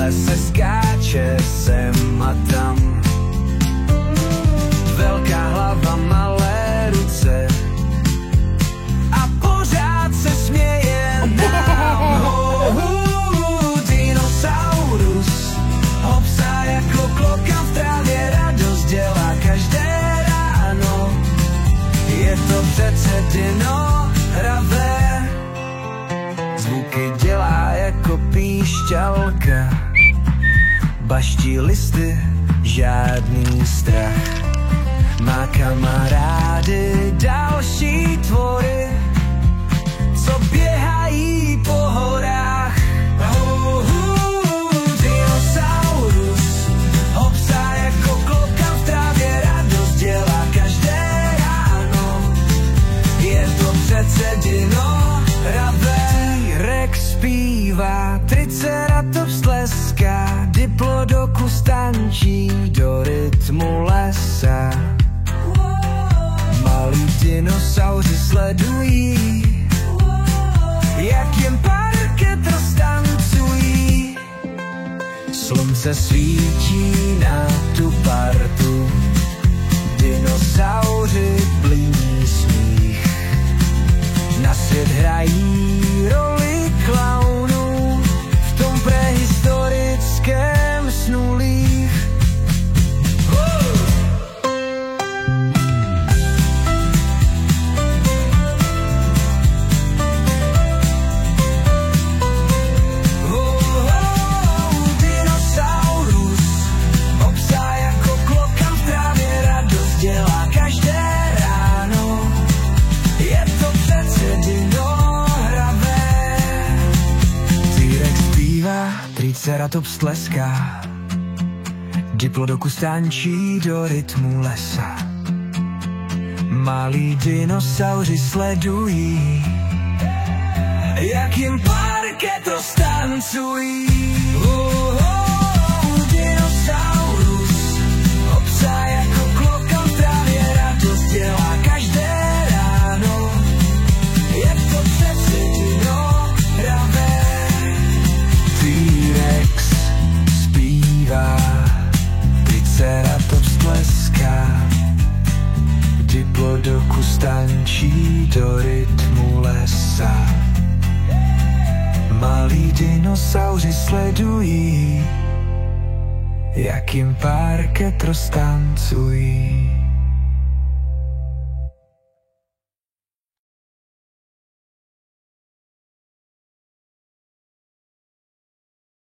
lese skáče sem a tam. Velká hlava, malé ruce a pořád se směje nám. Dinosaurus obsá jako klokan v trávě, radost dělá každé ráno. Je to přece dino hravé, zvuky dělá jako píšťalka, baští listy, žádný strach. Má kamarády další tvory, co běhají po horách. Dinosaurus obsá jako klokan v trávě, radost dělá každé ráno. Je to přece dino hravé. T-Rex zpívá, Triceratops tleská, Diplodocus tančí do rytmu lesa. Malí dinosauři sledují, jak jim parket roztancují. Slunce svítí na tu partu, dinosauři pliní smích. Na svět hrají roli klaunů v tom prehistorickém snulích. Triceratops tleská, Diplodocus tančí do rytmu lesa. Malí dinosauři sledují, jak jim parket roztancují. Dinosaurus obsá jako klokan v trávě, radost dělá každé ráno. Je to přece dino hravé. T-Rex zpívá, Triceratops tleská, Diplodocus tančí do rytmu lesa. Malí dinosauři sledují, jak jim parket roztancují.